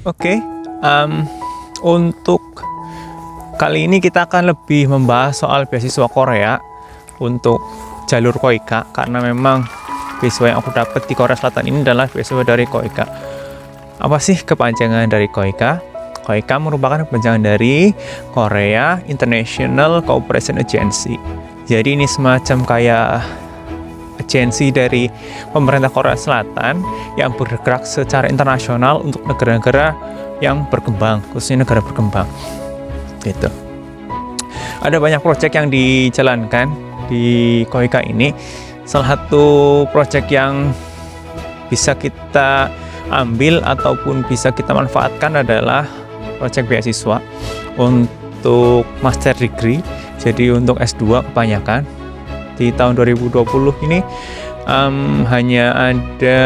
Oke, untuk kali ini kita akan lebih membahas soal beasiswa Korea untuk jalur KOIKA, karena memang beasiswa yang aku dapat di Korea Selatan ini adalah beasiswa dari KOIKA. Apa sih kepanjangan dari KOIKA? KOIKA merupakan kepanjangan dari Korea International Cooperation Agency. Jadi ini semacam kayak agensi dari pemerintah Korea Selatan yang bergerak secara internasional untuk negara-negara yang berkembang, khususnya negara berkembang. Gitu. Ada banyak proyek yang dijalankan di KOIKA ini. Salah satu proyek yang bisa kita ambil ataupun bisa kita manfaatkan adalah proyek beasiswa untuk master degree. Jadi untuk S2 kebanyakan di tahun 2020 ini hanya ada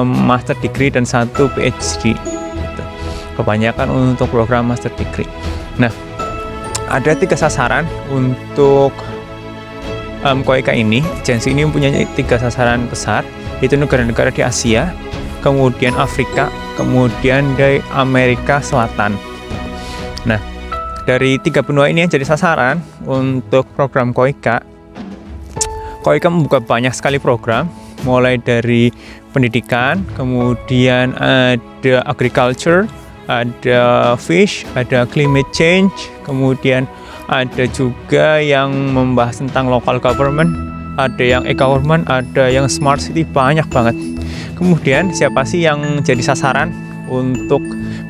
master degree dan 1 PhD gitu. Kebanyakan untuk program master degree. Nah, ada 3 sasaran untuk KOIKA ini. Agensi ini mempunyai 3 sasaran besar, yaitu negara-negara di Asia, kemudian Afrika, kemudian dari Amerika Selatan. Nah, dari 3 benua ini yang jadi sasaran untuk program KOIKA, KOIKA membuka banyak sekali program, mulai dari pendidikan, kemudian ada agriculture, ada fish, ada climate change, kemudian ada juga yang membahas tentang local government, ada yang e-government, ada yang smart city, banyak banget. Kemudian siapa sih yang jadi sasaran untuk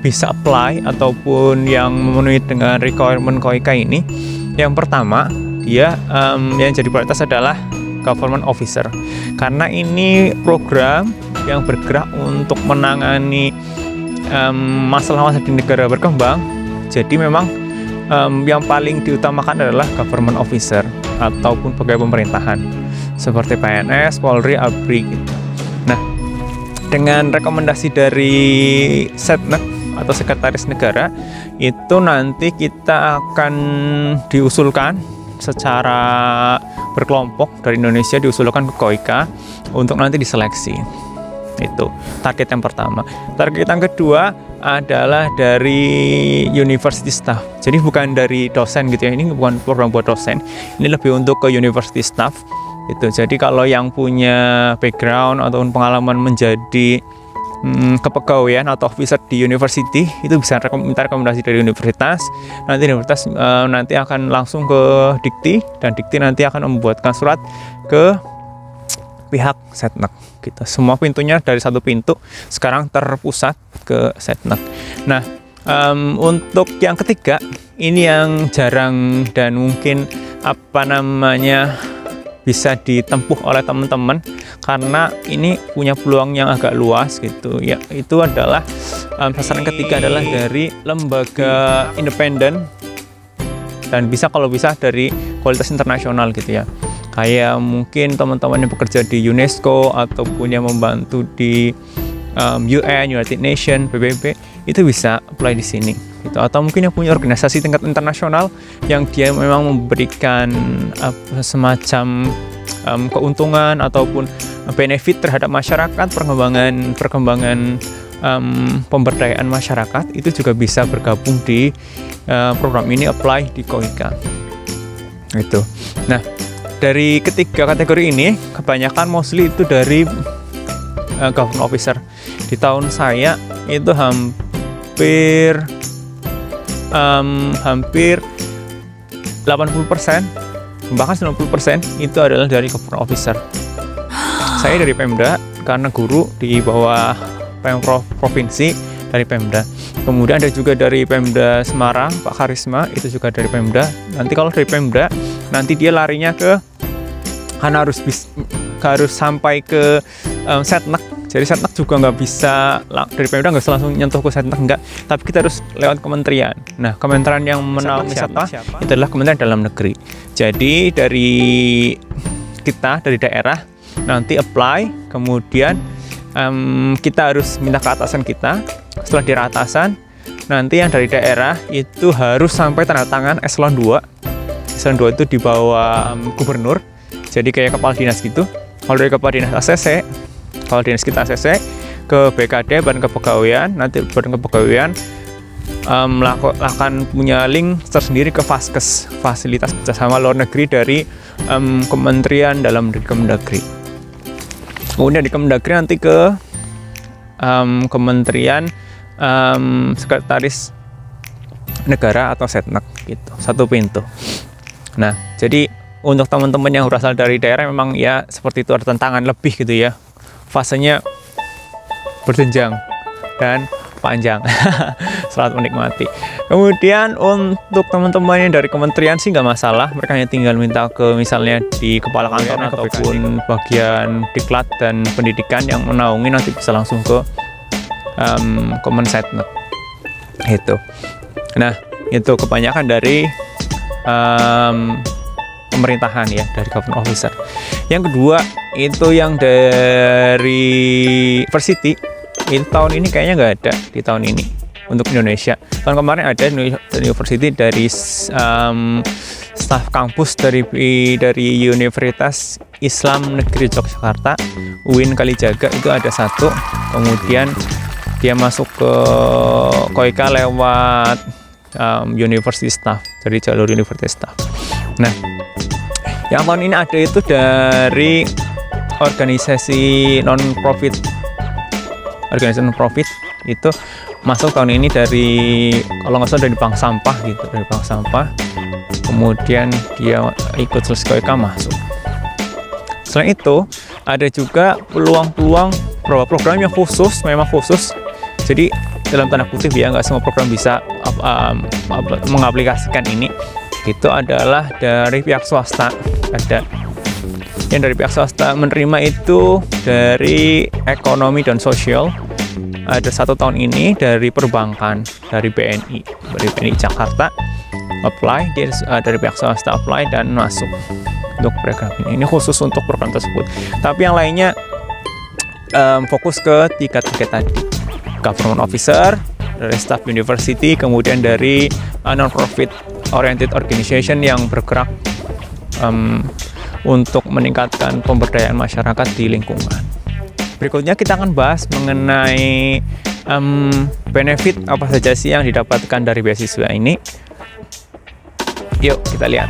bisa apply ataupun yang memenuhi dengan requirement KOIKA ini? Yang pertama, dia yang jadi prioritas adalah government officer, karena ini program yang bergerak untuk menangani masalah-masalah di negara berkembang. Jadi memang yang paling diutamakan adalah government officer ataupun pegawai pemerintahan seperti PNS, Polri, ABRI gitu. Nah, dengan rekomendasi dari Setnek atau Sekretaris Negara itu nanti kita akan diusulkan secara berkelompok dari Indonesia, diusulkan ke KOIKA untuk nanti diseleksi. Itu target yang pertama. Target yang kedua adalah dari university staff. Jadi bukan dari dosen gitu ya. Ini bukan program buat dosen. Ini lebih untuk ke university staff. Itu. Jadi kalau yang punya background ataupun pengalaman menjadi kepegawaian atau officer di university, itu bisa minta rekomendasi dari universitas. Nanti universitas nanti akan langsung ke Dikti, dan Dikti nanti akan membuatkan surat ke pihak Setnek gitu. Semua pintunya dari satu pintu sekarang terpusat ke Setnek. Nah, untuk yang ketiga ini yang jarang dan mungkin bisa ditempuh oleh teman-teman, karena ini punya peluang yang agak luas gitu ya. Itu adalah sasaran ketiga adalah dari lembaga independen dan kalau bisa dari kualitas internasional gitu ya. Kayak mungkin teman-teman yang bekerja di UNESCO ataupun yang membantu di UN, United Nations, PBB, itu bisa apply di sini gitu. Atau mungkin yang punya organisasi tingkat internasional yang dia memang memberikan semacam keuntungan ataupun benefit terhadap masyarakat, perkembangan pemberdayaan masyarakat, itu juga bisa bergabung di program ini, apply di KOIKA itu. Nah, dari ketiga kategori ini kebanyakan mostly itu dari government officer. Di tahun saya itu hampir 80%, bahkan 90% itu adalah dari government officer. Saya dari Pemda, karena guru di bawah Pemprov Provinsi dari Pemda. Kemudian ada juga dari Pemda Semarang, Pak Karisma, itu juga dari Pemda. Nanti kalau dari Pemda, nanti dia larinya karena harus sampai ke Setnek. Jadi Setnek juga nggak bisa, dari Pemda nggak bisa langsung nyentuh ke Setnek, enggak. Tapi kita harus lewat kementerian. Nah, kementerian yang menaungi siapa? Itu adalah Kementerian Dalam Negeri. Jadi dari kita, dari daerah, nanti apply, kemudian kita harus minta ke atasan kita. Setelah di atasan, nanti yang dari daerah itu harus sampai tanda tangan eselon 2. Eselon 2 itu di bawah gubernur. Jadi kayak kepala dinas gitu. Kalau dari kepala dinas ACC, kalau dinas kita ACC, ke BKD, Badan Kepegawaian. Nanti Badan Kepegawaian akan punya link tersendiri ke Faskes, fasilitas kerjasama luar negeri dari Kementerian Dalam Negeri Kemendagri. Kemudian di Kemendagri nanti ke Kementerian Sekretaris Negara atau Setnek gitu, satu pintu. Nah, jadi untuk teman-teman yang berasal dari daerah memang ya seperti itu, ada tantangan lebih gitu ya. Fasenya berjenjang dan panjang. Selamat menikmati. Kemudian untuk teman-teman yang dari kementerian sih nggak masalah, mereka hanya tinggal minta ke misalnya di kepala kantor ataupun bagian diklat dan pendidikan yang menaungi, nanti bisa langsung ke Kemensetnek itu. Nah, itu kebanyakan dari pemerintahan ya, dari government officer. Yang kedua itu yang dari university. Itu tahun ini kayaknya nggak ada di tahun ini untuk Indonesia. Tahun kemarin ada university dari staf kampus dari Universitas Islam Negeri Yogyakarta, UIN Kalijaga, itu ada satu. Kemudian dia masuk ke KOIKA lewat University Staff, dari jalur University Staff. Nah, yang tahun ini ada itu dari organisasi non-profit. Organisasi non-profit itu masuk tahun ini dari, kalau nggak salah dari bank sampah gitu, dari bank sampah. Kemudian dia ikut selesai KOIKA masuk. Selain itu ada juga peluang-peluang beberapa program yang khusus, memang khusus. Jadi dalam tanda kutip ya, nggak semua program bisa mengaplikasikan ini. Itu adalah dari pihak swasta. Ada yang dari pihak swasta menerima itu dari ekonomi dan sosial. Ada satu tahun ini dari perbankan, dari BNI Jakarta apply, dia dari pihak swasta apply dan masuk untuk program ini. Ini khusus untuk program tersebut. Tapi yang lainnya fokus ke tiga tadi, government officer, dari staff university, kemudian dari non-profit oriented organization yang bergerak untuk meningkatkan pemberdayaan masyarakat di lingkungan. Berikutnya kita akan bahas mengenai benefit apa saja sih yang didapatkan dari beasiswa ini. Yuk kita lihat.